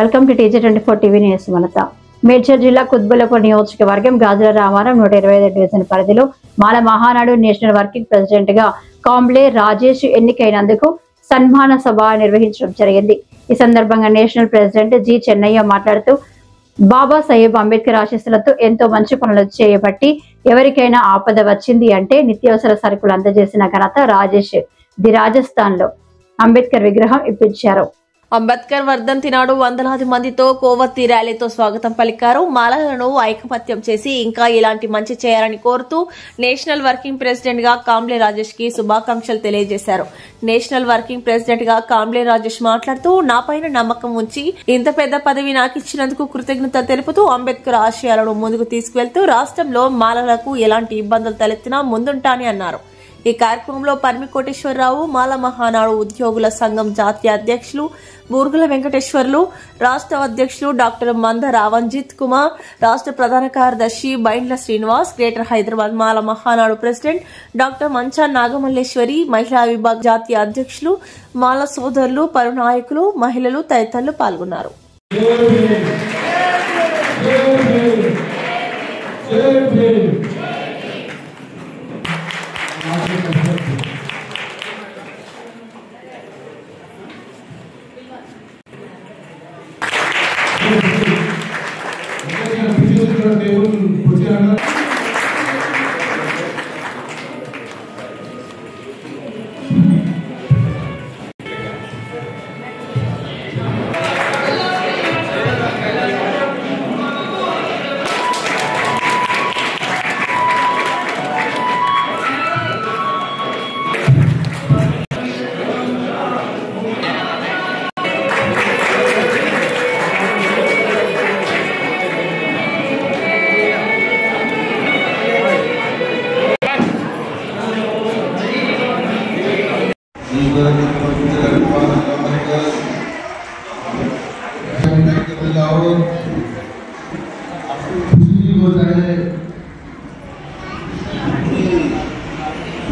Welcome to TJ24 TV news. మనత మేడ్చల్ జిల్లా కుత్బుల్లాపూర్ నియోజకవర్గం గాజుల రామారం 125 డివిజన్ పరిధిలో Mala Mahanadu national working president గా కాంబ్లే రాజేష్ ఎన్నికైనందుకు సన్మాన సభ నిర్వహించడం జరిగింది. ఈ సందర్భంగా నేషనల్ ప్రెసిడెంట్ జి చెన్నయ్య మాట్లాడుతూ బాబాసాహెబ్ అంబేద్కర్ ఆశీస్సులతో ఎంతో మంచి పనులు చేయబట్టి ఎవరికైనా ఆపద వచ్చింది అంటే నిత్యావసర సరుకులు అందజేసిన ఘనత రాజేష్ ది రాజస్థాన్ లో అంబేద్కర్ విగ్రహం ఇప్పించారు. అంబేద్కర్ వర్ధంతి నాడు వందలాది మందితో కోవత్తి ర్యాలీతో స్వాగతం పలికారు. మాలలను ఐకమత్యం చేసి ఇంకా ఇలాంటి మంచి చేయాలని కోరుతూ నేషనల్ వర్కింగ్ ప్రెసిడెంట్ గా కాంబ్లే రాజేష్ కి శుభాకాంక్షలు తెలియజేశారు. నేషనల్ వర్కింగ్ ప్రెసిడెంట్ గా కాంబ్లే రాజేష్ మాట్లాడుతూ నాపైన నమ్మకం ఉంచి ఇంత పెద్ద పదవి నాకు ఇచ్చినందుకు కృతజ్ఞత తెలుపుతూ అంబేద్కర్ ఆశయాలను ముందుకు తీసుకువెళ్తూ రాష్ట్రంలో మాలలకు ఎలాంటి ఇబ్బందులు తలెత్తినా ముందుంటాని అన్నారు. ఈ కార్యక్రమంలో పర్మి కోటేశ్వరరావు, మాల మహానాడు ఉద్యోగుల సంఘం జాతీయ అధ్యక్షులు బూర్గుల వెంకటేశ్వర్లు, రాష్ట్ర అధ్యక్షులు డాక్టర్ మంద రావంజిత్ కుమార్, రాష్ట్ర ప్రధాన కార్యదర్శి బైండ్ల శ్రీనివాస్, గ్రేటర్ హైదరాబాద్ మాల మహానాడు ప్రెసిడెంట్ డాక్టర్ మంచా నాగమల్లేశ్వరి, మహిళా విభాగ జాతీయ అధ్యక్షులు, మాల సోదరులు, పలు నాయకులు, మహిళలు తదితరులు పాల్గొన్నారు.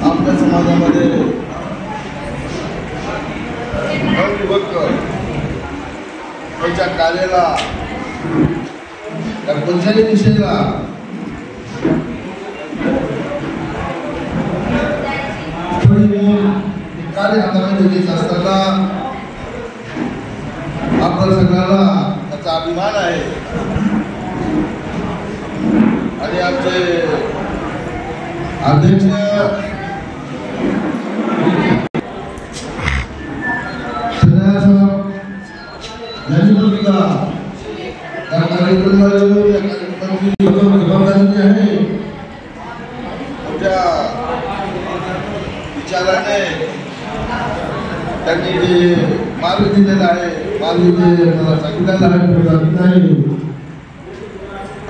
आपल्या समाजामध्ये अविभक्त त्यांच्या कार्याला त्या कोणत्याही दिशेला कार्य हातामध्ये घेत असताना आपल्या सगळ्याला त्याचा अभिमान आहे. आणि आमचे अध्यक्ष विचाराने त्यांनी जे मार्ग दिलेला आहे, मार्ग मला सांगितलेला आहे.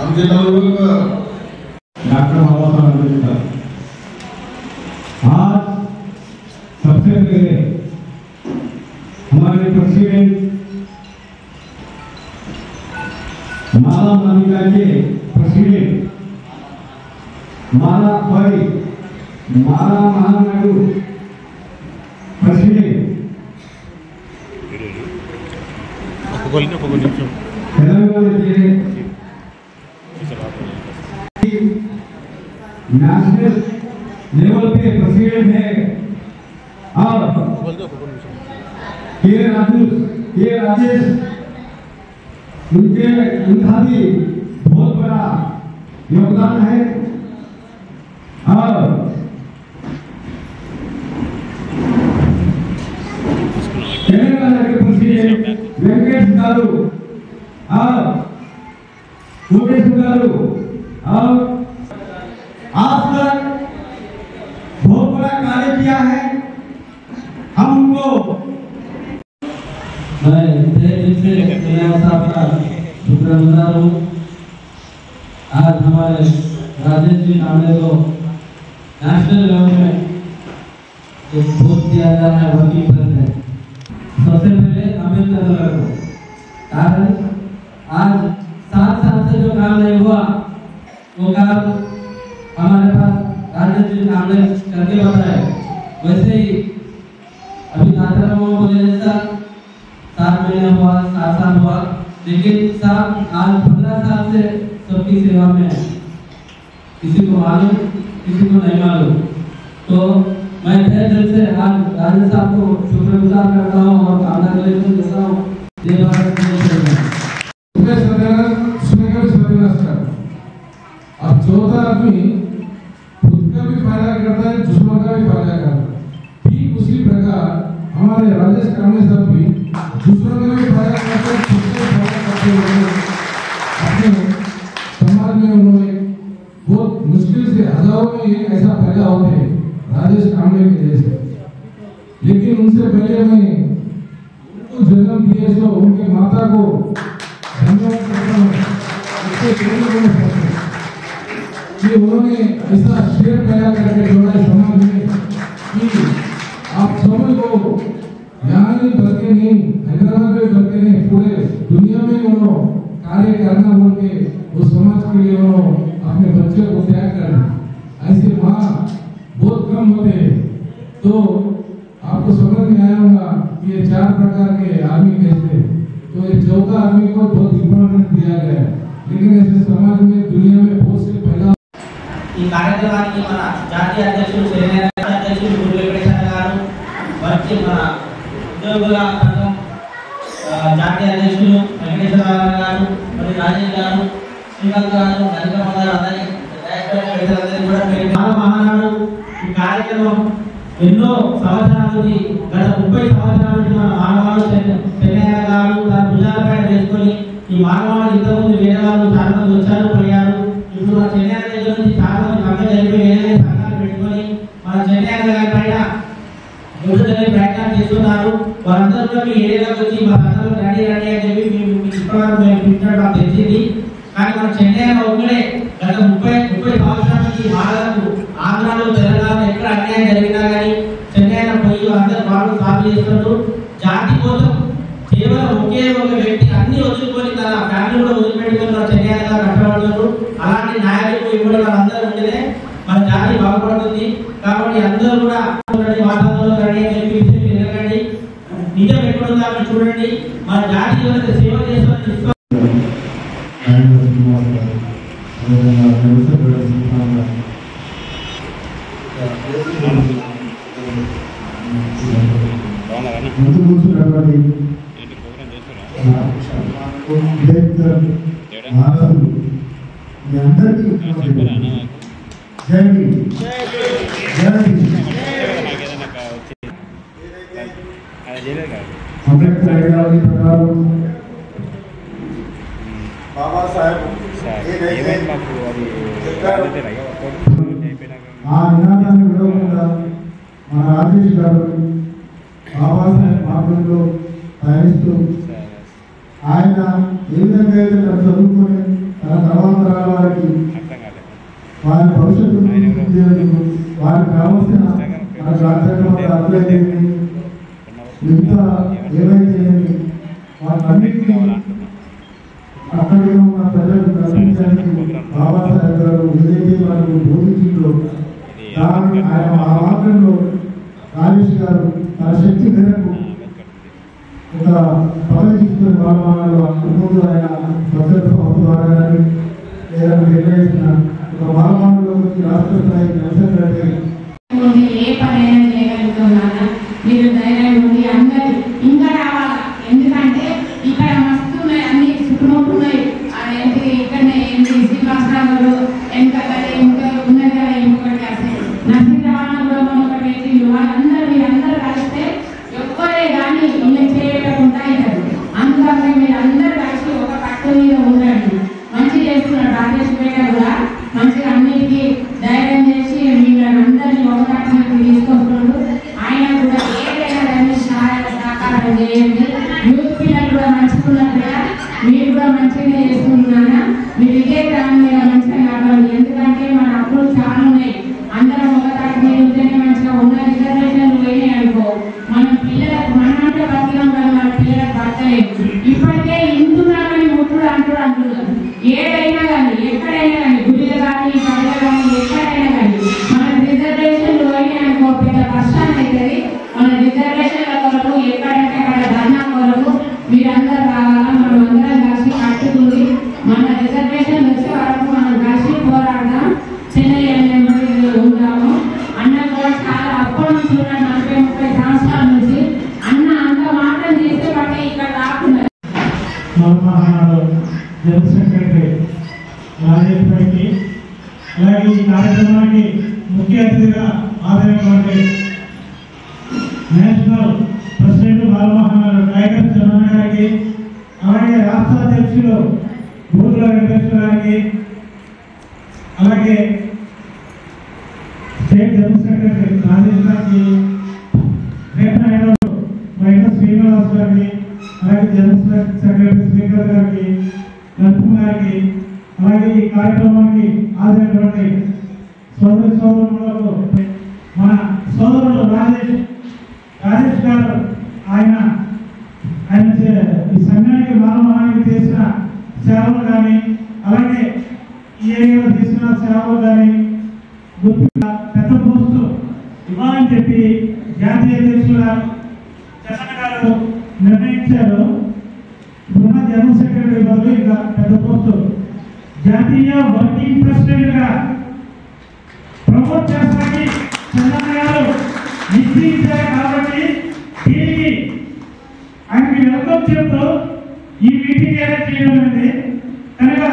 आमचे नवयुवक डॉक्टर बाबा साहब अम्बेडकर आज सबसे पहले हमारे प्रेसिडेंट माला मालिका के प्रेसिडेंट माला भाई माला महानाडू प्रेसिडेंट तेलंगाना के नेशनल लेवल पे प्रेसिडेंट है और के राजेश उनका भी बहुत बड़ा योगदान है. और तेलंगाना के प्रेसिडेंट वेंकटेश गारू और कोटेश गारू और आज तक बहुत बड़ा कार्य किया है. हम उनको मैं दिल से साहब का शुक्रगुजार हूँ. आज हमारे राजेश जी नामले को नेशनल लेवल में एक पोस्ट दिया जा रहा है वर्किंग प्रेसिडेंट. सबसे पहले अम्बेडकर नगर को कारण आज 7 साल से जो काम नहीं हुआ वो काम हमारे पास राजेश जी नामले करके बताए. वैसे ही अभी दादा बोले जैसा 7 महीने हुआ 7 साल हुआ लेकिन साहब आज 15 साल से सबकी सेवा में है। किसी को मालूम किसी को नहीं मालूम। तो मैं तहे दिल से आज राजेश साहब को शुक्रगुजार करता हूँ और कामना देता हूँ। जय भारत जय सर। अब चौथा आदमी खुद का भी फायदा करता है, दुश्मन का भी फायदा करता है। ठीक उसी प्रकार हमारे राजेश कामले साहब भी दूसरों का भी फायदा करते हैं, खुद का भी फायदा करते हुए अपने समाज में उन्होंने बहुत मुश्किल से हजारों में एक ऐसा पैदा होते हैं राजेश कामले के जैसे। लेकिन उनसे पहले मैं उनको जन्म दिए तो उनकी माता को धन्यवाद करता हूँ। कि उन्होंने ऐसा शेर पैदा करके जोड़ा समाज में कि आप समझ लो यहाँ नहीं बल्कि नहीं, हैदराबाद में बल्कि नहीं, पूरे दुनिया में उन्होंने कार्य करना बोल के उस समाज के लिए उन्होंने अपने बच्चे को त्याग करना। ऐसे माँ बहुत कम होते हैं। तो आपको समझ में आया होगा कि ये 4 प्रकार के आदमी कैसे। तो ये चौथा आदमी को बहुत इम्पोर्टेंस दिया गया है। लेकिन ऐसे समाज में दुनिया में बहुत से पैदा ఈ కార్యక్రమానికి మన జాతీయ అధ్యక్షులు సేనేత అధ్యక్షులు గురు వెంకటేశ్వర గారు, వచ్చి మన ఉద్యోగుల సంఘం జాతీయ అధ్యక్షులు వెంకటేశ్వర గారు, మరి రాజేష్ గారు, శ్రీకాంత్ గారు, నరికమ్మ గారు, అందరి డైరెక్టర్ కూడా మహానాడు ఈ కార్యక్రమం ఎన్నో సంవత్సరాల నుంచి గత 30 సంవత్సరాల నుంచి మన మానవాడు చెన్నయ్య గారు తన భుజాలపై వేసుకొని ఈ మానవాడు ఇంతకుముందు వేరే వాళ్ళు చాలా మంది వచ్చారు పోయారు. ఇప్పుడు మన చెన్నయ్య దగ్గర నుంచి చాలా మంది పక్కన జరిపి వేరే సంఘాలు పెట్టుకొని మన చెన్నయ్య గారి పైన యువతని ప్రయత్నం చేస్తున్నారు. వారందరూ కూడా మీ ఏరియాలోకి వచ్చి మా అందరూ రండి రండి అని చెప్పి మేము ఇప్పటివరకు మేము పిలిచినట్టు మాకు తెలిసింది. కానీ మన చెన్నయ్య ఒక్కడే గత 30 సంవత్సరాల నుంచి మాలకు ఆంధ్రాలో తెలంగాణ ఎక్కడ అన్యాయం జరిగినా కానీ చెన్నయ్య పోయి అందరూ వాళ్ళు సాగు చేస్తున్నారు. జాతి కోసం కేవలం ఒకే ఒక వ్యక్తి అన్ని వదులుకొని తన ఫ్యామిలీ కూడా వదిలిపెట్టుకొని మన చెన్నయ్య గారు కష్టపడుతున్నారు. అలాంటి నాయకులు ఇవ్వడం అందరూ ఉంటేనే మన జాతి బాగుపడుతుంది. కాబట్టి అందరూ కూడా వాతావరణంలో రండి అని చెప్పి వెళ్ళకండి. నిజం ఎక్కడుందా అని చూడండి. మన జాతి ఎవరైతే సేవ చేస్తారని बाबा साहेब ఆ నినాదాన్ని విడవకుండా మన రాజేష్ గారు బాబాసాహెబ్ మార్గంలో పయనిస్తూ ఆయన ఏ విధంగా అయితే తను చదువుకొని తన తర్వాత వారికి వారి భవిష్యత్తు వారికి కావాల్సిన మన రాజ్యాంగంలో అప్లై మిగతా ఏవైతే వాటన్నింటినీ అక్కడ ఉన్న ప్రజలకు కల్పించడానికి బాబాసాహెబ్ గారు ఏదైతే మనకు బోధించిందో దాన్ని ఆయన ఆ మార్గంలో రాజేష్ గారు తన శక్తి మేరకు ఒక పదవి తీసుకుని బాలమానాలు అనుకుంటూ ఆయన స్వచ్ఛత సంస్థ ద్వారా కానీ లేదా నిర్ణయించిన ఒక బాలమానంలో వచ్చి రాష్ట్ర స్థాయి నిలసంటే ఏ పనైనా చేయగలుగుతున్నారా మీరు ధైర్యం ఉండి అందరూ ఇంకా రావాలా. ఎందుకంటే ఇక్కడ వస్తున్నాయి అన్ని చుట్టుముట్టున్నాయి. అదేంటి ఇక్కడనే ఏంటి శ్రీనివాసరావు ఇంకా ఉన్నది కదా ఇంకొకటి అసలు నరసింహరావు ఒకటి పెట్టిండు. వాళ్ళందరూ మీరందరూ కలిస్తే ఎవ్వరే కానీ ఇల్లు చేయకుండా అవుతారు. అందుకని మీరు అందరూ కలిసి ఒక కట్టు మీద ఉండండి. మంచి చేస్తున్నారు రాజేష్ పేట కూడా మంచిగా అన్నిటికీ ధైర్యం చేసి మిమ్మల్ని అందరినీ ఒక కట్టు మీద తీసుకొస్తున్నాడు. ఆయన కూడా ఏదైనా సహకారం చేయండి. యూత్ పిల్లలు కూడా మంచుకున్నట్టుగా మీరు కూడా మంచిగా చేస్తున్నారా. మీరు ఇదే దాని మీద మంచిగా కావాలి. ఎందుకంటే మన అప్పులు చాలా ఉన్నాయి. అందరం ఒక తాటి మీద ఉంటేనే మంచిగా ఉన్న రిజర్వేషన్లు పోయినాయి అనుకో మన పిల్లలకు మనమంటే బతికాం కానీ మన పిల్లలకు బతలేదు. ఇప్పటికే ఇంటున్నా కానీ ముట్టుడు అంటుడు మహానాడు జనరల్ సెక్రటరీ రాజేష్ గారికి, అలాగే ఈ కార్యక్రమానికి ముఖ్య అతిథిగా హాజరైనటువంటి national president Balamahanadu tiger Chandranna గారికి, అలాగే రాష్ట్ర అధ్యక్షులు బూతుల వెంకటేశ్వర గారికి, అలాగే స్టేట్ జనరల్ సెక్రటరీ రాజేష్ గారికి, రైటర్ శ్రీనివాస్ గారికి, అలాగే జనరల్ సెక్రటరీ శ్రీకర్ గారికి, లక్ష్మణ్ గారికి, అలాగే ఈ కార్యక్రమానికి హాజరైనటువంటి సోదరి సోదరులకు మన సోదరుడు రాజేష్ గారు ఆయన ఈ సంఘానికి మానవానికి చేసిన సేవలు కానీ, అలాగే ఈ ఏరియాలో చేసిన సేవలు కానీ పెద్ద పోస్టు ఇవ్వాలని చెప్పి జాతీయ అధ్యక్షుల చంద్రన్న గారు నిర్ణయించారు. ఇప్పుడున్న జనరల్ సెక్రటరీ బదులు ఇంకా పెద్ద పోస్టు జాతీయ వర్కింగ్ ప్రెసిడెంట్ గా ప్రమోట్ చేస్తానికి చంద్రన్న గారు నిశ్చయించారు. కాబట్టి దీనికి ఆయనకి వెల్కమ్ చెప్తూ ఈ మీటింగ్ అరేంజ్ చేయడం అనేది కనుక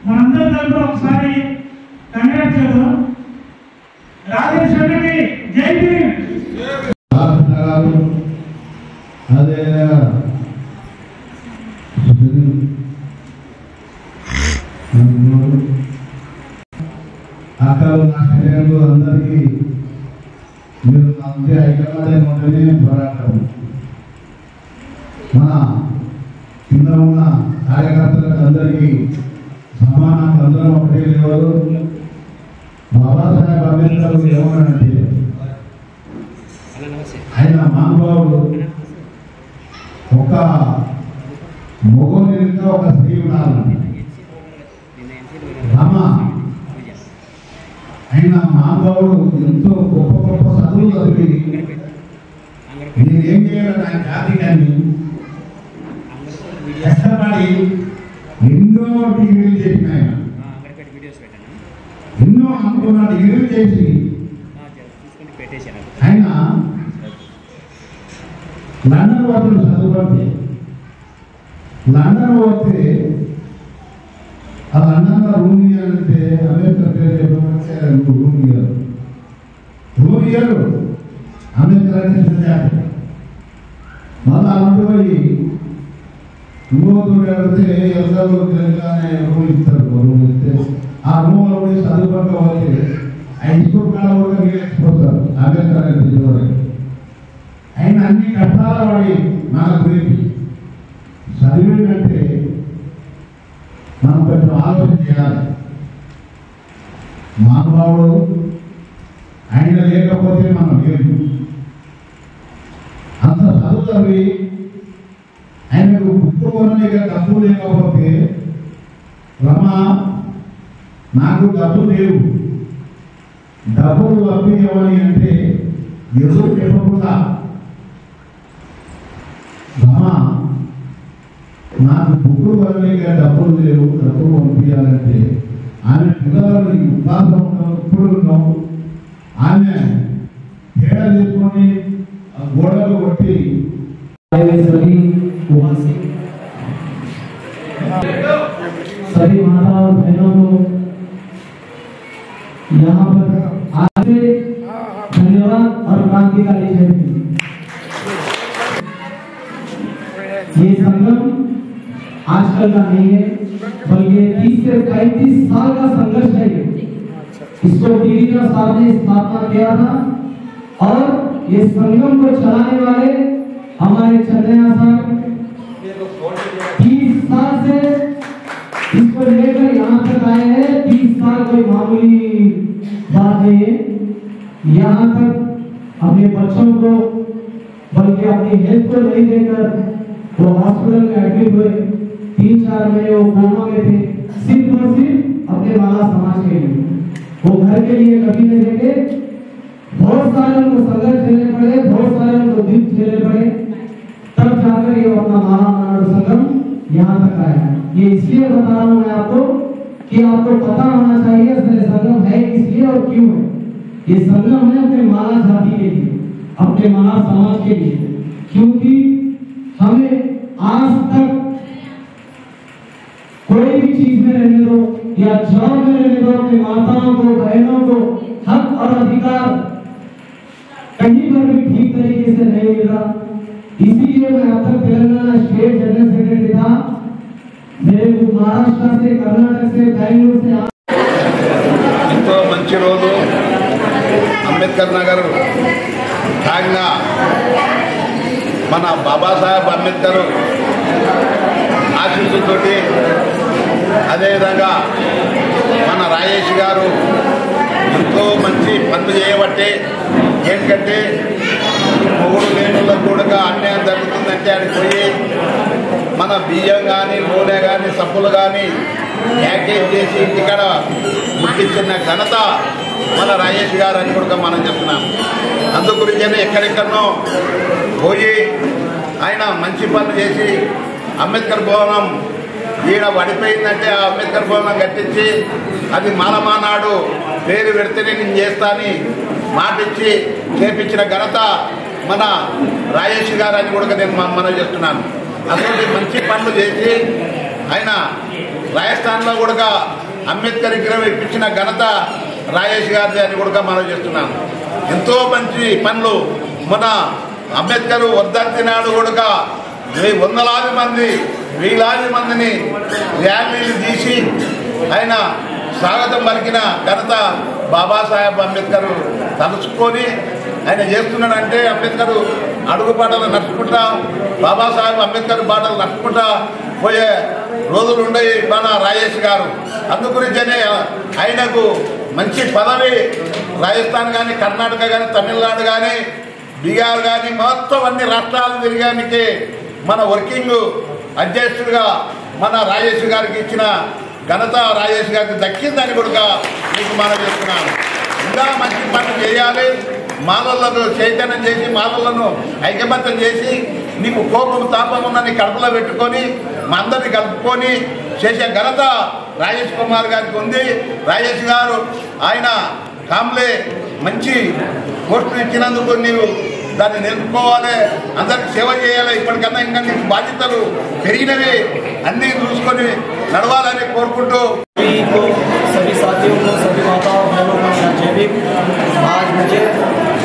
మనందరి తరఫున ఒకసారి కంగ్రాట్స్ చేద్దాం. రాజేష్ అన్నకి జై భీమ్. అదే అక్కలు నా శరీరంలో అందరికీ మీరు అంతే ఐక్యమత్యం ఉంటేనే పోరాటం. మన కింద ఉన్న కార్యకర్తలకు అందరికీ సమానంగా అందరం ఒకటే లేవరు. బాబాసాహెబ్ అంబేద్కర్ ఏమన్నాడంటే ఆయన మానవుడు ఒక మొగోని ఇంకా ఒక స్త్రీ ఉండాలి. రామ ఆయన మానవుడు ఎంతో గొప్ప గొప్ప చదువులు చదివి నేనేం చేయాలని ఆయన జాతి కానీ కష్టపడి ఎన్నో డిగ్రీలు చేసిన ఆయన ఎన్నో అనుకున్న డిగ్రీలు చేసి ఆయన లండన్ పోతే చదువుకుంటే లండన్ పోతే ఆ లండన్లో రూమ్ ఇయ్యాలంటే అంబేద్కర్ పేరు చెప్పమంటే రూమ్ ఇయ్యారు అంబేద్కర్ అంటే జాతి మళ్ళీ అలాంటి పోయి ఇంకోతోటి అడిగితే ఎవరు తెలంగాణ రూమ్ ఇస్తారు. రూమ్ ఇస్తే ఆ రూమ్లో పోయి చదువుకోకపోతే ఆ స్కూల్ కాడ కూడా నీళ్ళెక్కిపోతారు అంబేద్కర్ అంటే చూడండి. ఆయన అన్ని కష్టాల వాడి మన గురించి చదివిందంటే మనం కొంచెం ఆలోచన చేయాలి. మానవుడు ఆయన లేకపోతే మనం లేదు. అంత చదువు చదివి ఆయనకు బుక్కు కొనలేక డబ్బు లేకపోతే రమ నాకు డబ్బు లేవు, డబ్బులు పంపించమని అంటే ఎదురు చెప్పకుండా రమ నాకు బుక్కు కొనలేక డబ్బులు లేవు, డబ్బులు పంపించాలంటే ఆమె పిల్లలను ఉపాసం ఇప్పుడు ఉన్నాం. ఆమె తేడా తీసుకొని గోడలు కొట్టి सभी माता और बहनों को यहाँ पर आज से धन्यवाद और क्रांतिकारी जय भीम। ये संगम आजकल का नहीं है, बल्कि 30 से 35 साल का संघर्ष है। इसको टीवी साहब ने स्थापना किया था और ये संगम को चलाने वाले हमारे चंद्रया साहब 30 साल से इसको लेकर यहाँ तक आए हैं। 30 साल कोई मामूली बात नहीं है। यहाँ तक अपने बच्चों को बल्कि अपनी हेल्थ को नहीं देकर वो हॉस्पिटल में एडमिट हुए। 3-4 महीने वो कोमा में थे, सिर्फ और सिर्फ अपने माला समाज के लिए। वो घर के लिए कभी नहीं देखे। बहुत सारे उनको संघर्ष झेलने पड़े, बहुत सारे उनको दुख झेलने पड़े, तब जाकर ये अपना माला मानव संगम यहाँ तक आया। ये इसलिए बता रहा हूँ मैं आपको कि आपको पता होना चाहिए संगम है इसलिए और क्यों है। ये संगम है अपने माला जाति के लिए, अपने माला समाज के लिए, क्योंकि हमें आज तक कि अच्छाओं में रहने दो, अपनी माताओं को, बहनों को हक और अधिकार कहीं पर भी ठीक तरीके से नहीं मिल रहा। इसीलिए मैं अब तक तेलंगाना स्टेट जनरल सेक्रेटरी था। मेरे को महाराष्ट्र से, कर्नाटक से, बेंगलुरु से ఎంతో మంచి రోజు అంబేద్కర్ నగర్ కాగినా మన బాబాసాహెబ్ అంబేద్కర్ ఆశీస్సులతోటి అదేవిధంగా మన రాజేష్ గారు ఎంతో మంచి పనులు చేయబట్టే ఏంటంటే మొగుడు లేనులకు కూడా అన్యాయం జరుగుతుందంటే అక్కడికి పోయి మన బియ్యం కానీ నూనె కానీ సబ్బులు కానీ ప్యాకేజ్ చేసి ఇక్కడ ముట్టించిన ఘనత మన రాజేష్ గారు అని కూడా మనం చెప్తున్నాం. అందు గురించి ఎక్కడెక్కడనో పోయి ఆయన మంచి పనులు చేసి అంబేద్కర్ భవనం ఈడ పడిపోయిందంటే ఆ అంబేద్కర్ భవనం కట్టించి అది మాలమానాడు పేరు పెడితేనే నేను చేస్తా అని మాటిచ్చి చేపించిన ఘనత మన రాజేష్ గారు అని కూడా నేను మనం చేస్తున్నాను. అసలు మంచి పనులు చేసి ఆయన రాజస్థాన్లో కూడా అంబేద్కర్ విగ్రహం ఇప్పించిన ఘనత రాజేష్ గారిది అని కూడా మనం చేస్తున్నాను. ఎంతో మంచి పనులు మన అంబేద్కర్ వర్ధంతి నాడు కూడా వందలాది మంది వేలాది మందిని ర్యాలీలు తీసి ఆయన స్వాగతం పలికిన ఘనత బాబాసాహెబ్ అంబేద్కర్ తలుచుకొని ఆయన చేస్తున్నాడంటే అంబేద్కర్ అడుగుపాటలు నడుచుకుంటా బాబాసాహెబ్ అంబేద్కర్ బాటలు నడుచుకుంటా పోయే రోజులు ఉన్నాయి మన రాజేష్ గారు. అందుగురించనే ఆయనకు మంచి పదవి రాజస్థాన్ కానీ, కర్ణాటక కానీ, తమిళనాడు కానీ, బీహార్ కానీ మొత్తం అన్ని రాష్ట్రాలు తిరిగానికి మన వర్కింగ్ అధ్యక్షుడిగా మన రాజేష్ గారికి ఇచ్చిన ఘనత రాజేష్ గారికి దక్కిందని కూడా మీకు మనం చేస్తున్నాను. ఇంకా మంచి పనులు చేయాలి, మాలలను చైతన్యం చేసి మాలలను ఐకమత్యం చేసి నీకు కోపం తాపం ఉన్న నీ కడుపులో పెట్టుకొని మా అందరిని కలుపుకొని చేసే ఘనత రాజేష్ కుమార్ గారికి ఉంది. రాజేష్ గారు ఆయన కాంబ్లే మంచి పోస్టులు ఇచ్చినందుకు నీవు దాన్ని నిలుపుకోవాలి, అందరికి సేవ చేయాలి. ఇప్పటికన్నా ఇంకా నీకు బాధ్యతలు పెరిగినవి అన్నీ చూసుకొని నడవాలని కోరుకుంటూ सभी साथियों को, सभी माताओं बहनों को मेरा जय भीम। आज मुझे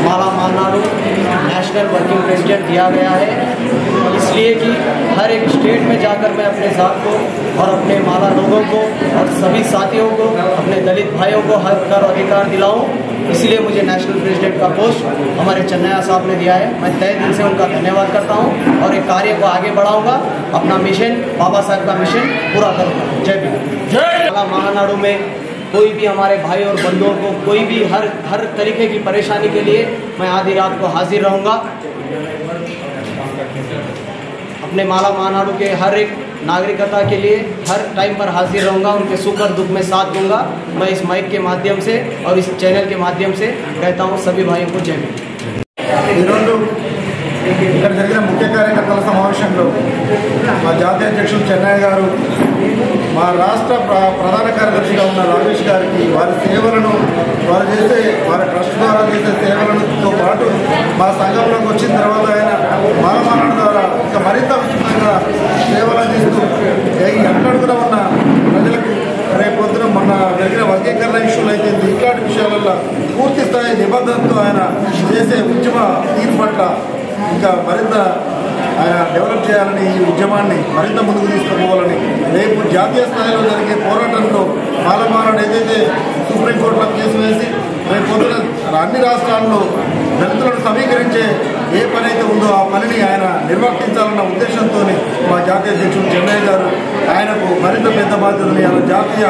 माला मालनाडु नेशनल वर्किंग प्रेसिडेंट दिया गया है, इसलिए कि हर एक स्टेट में जाकर मैं अपने ज़ात को और अपने माला लोगों को और सभी साथियों को, अपने दलित भाइयों को हक और अधिकार दिलाऊं। इसलिए मुझे नेशनल प्रेसिडेंट का पोस्ट हमारे चन्नैया साहब ने दिया है। मैं तहे दिल से उनका धन्यवाद करता हूं और एक कार्य को आगे बढ़ाऊंगा, अपना मिशन, बाबा साहब का मिशन पूरा करूंगा। जय भीम। माला मालनाडु में कोई भी हमारे भाई और बंधुओं को कोई भी हर तरीके की परेशानी के लिए मैं आधी रात को हाजिर रहूंगा। अपने माला मालनाडु के हर एक नागरिकता के लिए हर टाइम पर हाजिर रहूंगा, उनके सुख और दुख में साथ दूंगा। मैं इस माइक के माध्यम से और इस चैनल के माध्यम से कहता हूं सभी भाइयों को जय भीम। ఇక్కడ జరిగిన ముఖ్య కార్యకర్తల సమావేశంలో మా జాతీయ అధ్యక్షులు చెన్నయ్య గారు, మా రాష్ట్ర ప్రధాన కార్యదర్శిగా ఉన్న రాజేష్ గారికి వారి సేవలను, వారి ట్రస్ట్ ద్వారా చేసే సేవలతో పాటు మా సంఘంలోకి వచ్చిన తర్వాత ఆయన మాలమానాడు ద్వారా ఇంకా మరింత విస్తృతంగా సేవలు అందిస్తూ ఈ అట్టడుగున ఉన్న ప్రజలకు రేపొద్దున మొన్న జరిగిన వర్గీకరణ ఇష్యూలు అయితే ఇట్లాంటి విషయాలలో పూర్తి స్థాయి నిబంధనతో ఆయన చేసే ఉద్యమ తీరు పట్ల ఇంకా మరింత ఆయన డెవలప్ చేయాలని, ఈ ఉద్యమాన్ని మరింత ముందుకు తీసుకుపోవాలని, రేపు జాతీయ స్థాయిలో జరిగే పోరాటంలో మాలమానాడు ఏదైతే సుప్రీంకోర్టులో కేసు వేసి రేపు పొద్దున అన్ని రాష్ట్రాల్లో దళితులను సమీకరించే ఏ పని అయితే ఉందో ఆ పనిని ఆయన నిర్వర్తించాలన్న ఉద్దేశంతో మా జాతీయ అధ్యక్షుడు చెన్నయ్య గారు ఆయనకు మరింత పెద్ద బాధ్యతని ఆయన జాతీయ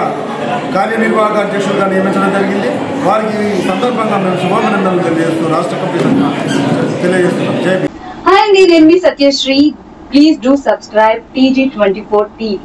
కార్యనిర్వాహక అధ్యక్షులుగా నియమించడం జరిగింది. వారికి ఈ సందర్భంగా మేము శుభాభినందనలు తెలియజేస్తూ రాష్ట్ర కమిటీ తెలియజేస్తున్నాం. జై భీమ్. Hi, నేను Satyasri. Please do subscribe TG24 TV.